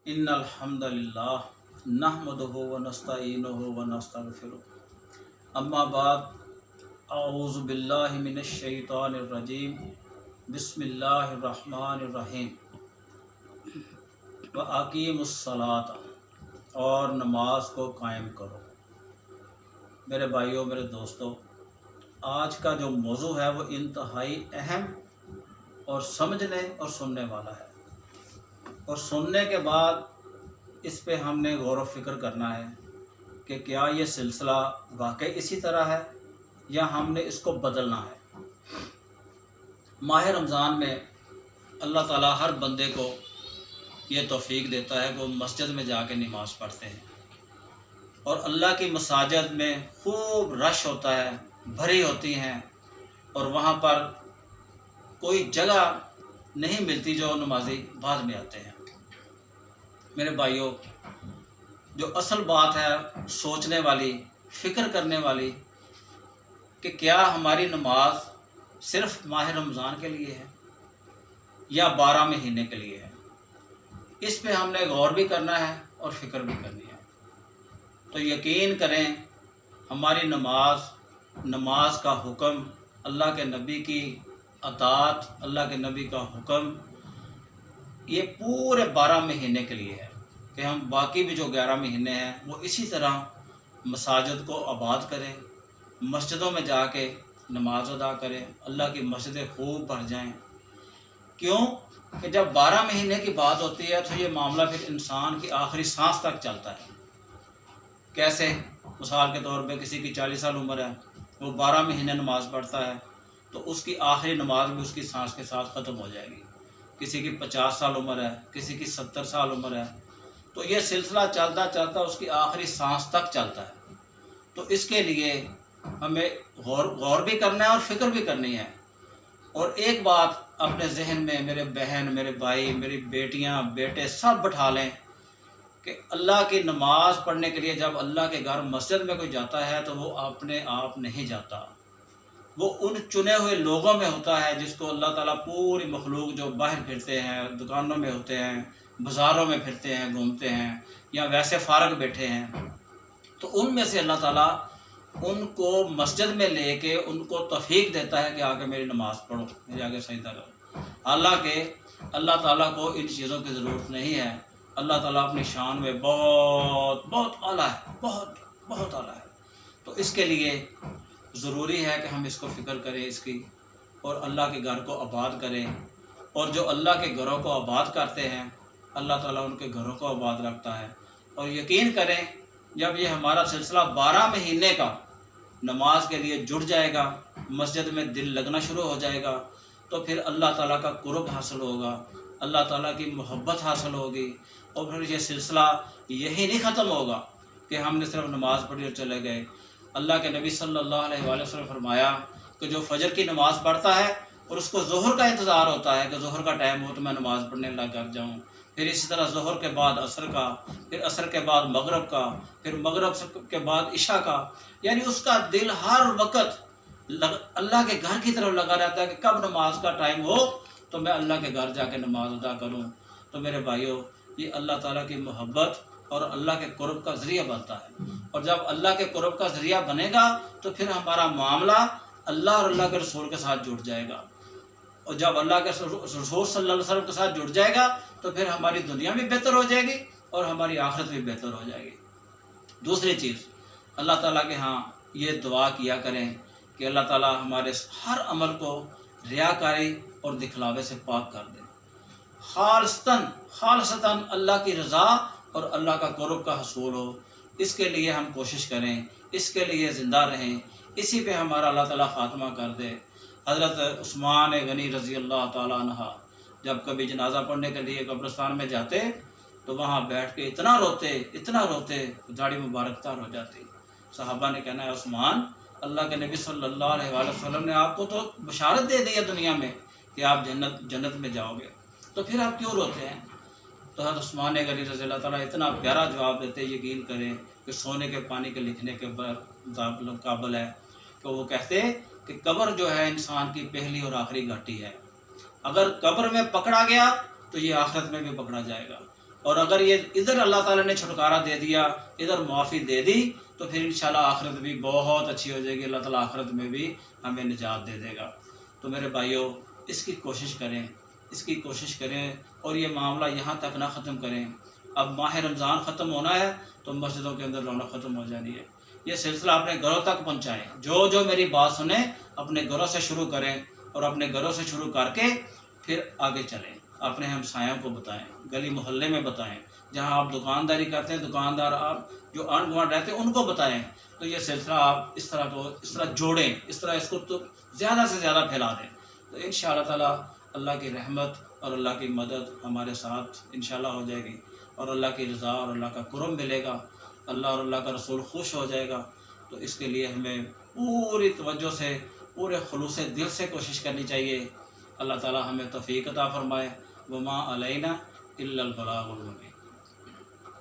इन्नल हम्दुलिल्लाह नहमदुहु व नस्तईनुहु व नस्तगफिरुह अम्मा बाद अऊज़ु बिल्लाहि मिनश शैतानिर रजीम बिस्मिल्लाहिर रहमानिर रहीम व अकीमुस्सलात और नमाज को कायम करो। मेरे भाइयों, मेरे दोस्तों, आज का जो मौजू है वो इंतहाई अहम और समझने और सुनने वाला है, और सुनने के बाद इस पे हमने गौर व फिक्र करना है कि क्या ये सिलसिला वाकई इसी तरह है या हमने इसको बदलना है। माह रमज़ान में अल्लाह ताला हर बंदे को ये तौफीक देता है कि वो मस्जिद में जाके नमाज़ पढ़ते हैं, और अल्लाह की मसाजिद में खूब रश होता है, भरी होती हैं, और वहाँ पर कोई जगह नहीं मिलती जो नमाजी बाद में आते हैं। मेरे भाइयों, जो असल बात है सोचने वाली, फ़िक्र करने वाली, कि क्या हमारी नमाज सिर्फ़ माह रमज़ान के लिए है या 12 महीने के लिए है, इस पे हमने गौर भी करना है और फ़िक्र भी करनी है। तो यकीन करें, हमारी नमाज का हुक्म, अल्लाह के नबी की अताअत, अल्लाह के नबी का हुक्म, ये पूरे 12 महीने के लिए है कि हम बाकी भी जो 11 महीने हैं वो इसी तरह मसाजिद को आबाद करें, मस्जिदों में जाके नमाज अदा करें, अल्लाह की मस्जिदें खूब भर जाएं। क्यों कि जब 12 महीने की बात होती है तो ये मामला फिर इंसान की आखिरी सांस तक चलता है। कैसे? मिसाल के तौर पे किसी की 40 साल उम्र है, वो 12 महीने नमाज़ पढ़ता है तो उसकी आखिरी नमाज भी उसकी सांस के साथ ख़त्म हो जाएगी। किसी की 50 साल उम्र है, किसी की 70 साल उम्र है, तो ये सिलसिला चलता चलता उसकी आखिरी सांस तक चलता है। तो इसके लिए हमें गौर भी करना है और फ़िक्र भी करनी है। और एक बात अपने जहन में, मेरे बहन, मेरे भाई, मेरी बेटियां, बेटे सब बैठा लें कि अल्लाह की नमाज़ पढ़ने के लिए जब अल्लाह के घर मस्जिद में कोई जाता है तो वो अपने आप नहीं जाता, वो उन चुने हुए लोगों में होता है जिसको अल्लाह ताला पूरी मखलूक जो बाहर फिरते हैं, दुकानों में होते हैं, बाज़ारों में फिरते हैं, घूमते हैं, या वैसे फ़ारग बैठे हैं, तो उनमें से अल्लाह ताला उनको मस्जिद में लेके उनको तौफीक देता है कि आके मेरी नमाज़ पढ़ो, मेरे आगे सजदा करो। हालांकि अल्लाह ताला को इन चीज़ों की ज़रूरत नहीं है। अल्लाह ताला अपनी शान में बहुत बहुत आला है, बहुत बहुत आला है। तो इसके लिए ज़रूरी है कि हम इसको फ़िक्र करें इसकी, और अल्लाह के घर को आबाद करें। और जो अल्लाह के घरों को आबाद करते हैं, अल्लाह ताला उनके घरों को आबाद रखता है। और यकीन करें, जब ये हमारा सिलसिला 12 महीने का नमाज के लिए जुड़ जाएगा, मस्जिद में दिल लगना शुरू हो जाएगा, तो फिर अल्लाह ताला का कुर्ब हासिल होगा, अल्लाह ताला की मोहब्बत हासिल होगी। और फिर ये सिलसिला यही नहीं ख़त्म होगा कि हमने सिर्फ नमाज़ पढ़ी और चले गए। अल्लाह के नबी सल्लल्लाहु अलैहि वसल्लम फरमाया कि जो फजर की नमाज़ पढ़ता है और उसको ज़ोहर का इंतज़ार होता है कि ज़ोहर का टाइम हो तो मैं नमाज़ पढ़ने लग जाऊँ, फिर इसी तरह ज़ोहर के बाद असर का, फिर असर के बाद मगरब का, फिर मगरब के बाद इशा का, यानी उसका दिल हर वक्त अल्लाह के घर की तरफ लगा रहता है कि कब नमाज का टाइम हो तो मैं अल्लाह के घर जाके नमाज अदा करूँ। तो मेरे भाइयों, ये अल्लाह ताला की मोहब्बत और अल्लाह के कुर्ब का ज़रिया बनता है। और जब अल्लाह के कुर्ब का ज़रिया बनेगा तो फिर हमारा मामला अल्लाह और अल्लाह के रसूल के साथ जुड़ जाएगा। और जब अल्लाह के रसूल सल्लल्लाहु अलैहि वसल्लम के साथ जुड़ जाएगा तो फिर हमारी दुनिया भी बेहतर हो जाएगी और हमारी आखिरत भी बेहतर हो जाएगी। दूसरी चीज़, अल्लाह ताला के यहाँ ये दुआ किया करें कि अल्लाह ताला हमारे हर अमल को रियाकारी और दिखलावे से पाक कर दे। खालिसतन अल्लाह की रज़ा और अल्लाह का कुर्ब का हसूल हो, इसके लिए हम कोशिश करें, इसके लिए ज़िंदा रहें, इसी पे हमारा अल्लाह ताला ख़ात्मा कर दे। हज़रत उस्मान गनी रज़ी अल्लाह ताला अन्हा जब कभी जनाजा पढ़ने के लिए कब्रिस्तान में जाते तो वहाँ बैठ के इतना रोते दाढ़ी मुबारक तार हो जाती। सहाबा ने कहना है, उस्मान, अल्लाह के नबी सल्लल्लाहु अलैहि वसल्लम ने आपको तो बशारत दे दी है दुनिया में कि आप जन्नत में जाओगे, तो फिर आप क्यों रोते हैं? तो हज़रत उस्मान गनी रज़ी अल्लाह ताला इतना प्यारा जवाब देते, यकीन करें कि सोने के पानी के लिखने के काबिल है कि वो कहते कि कब्र जो है इंसान की पहली और आखिरी घाटी है। अगर कब्र में पकड़ा गया तो ये आखिरत में भी पकड़ा जाएगा, اور اگر یہ ادھر اللہ تعالیٰ نے چھٹکارا دے دیا، ادھر معافی دے دی، تو پھر انشاءاللہ آخرت بھی بہت اچھی ہو جائے گی، اللہ تعالیٰ آخرت میں بھی ہمیں نجات دے دے گا۔ تو میرے بھائیوں، اس کی کوشش کریں اور یہ معاملہ یہاں تک نہ ختم کریں۔ اب ماہ رمضان ختم ہونا ہے تو مسجدوں کے اندر رونق ختم ہو جانی ہے۔ یہ سلسلہ اپنے گھروں تک پہنچائیں، جو میری بات سنیں اپنے گھروں سے شروع کریں، اور اپنے گھروں سے شروع کر کے پھر آگے چلیں، اپنے ہمسایوں کو بتائیں، گلی محلے میں بتائیں، جہاں آپ دکانداری کرتے ہیں دکاندار آپ جو آنڈ گوانڈ رہتے ہیں ان کو بتائیں۔ تو یہ سلسلہ آپ اس طرح جوڑیں، اس طرح اس کو تو زیادہ سے زیادہ پھیلا دیں، تو انشاءاللہ تعالیٰ اللہ کی رحمت اور اللہ کی مدد ہمارے ساتھ انشاءاللہ ہو جائے گی، اور اللہ کی رضا اور اللہ کا کرم ملے گا، اللہ اور اللہ کا رسول خوش ہو جائے گا۔ تو اس کے لیے ہمیں پوری توجہ سے، پورے خلوص دل سے کوشش کرنی چاہیے۔ اللہ تعالیٰ ہمیں توفیق عطا فرمائے۔ وما علینا الا البلاغ المبین۔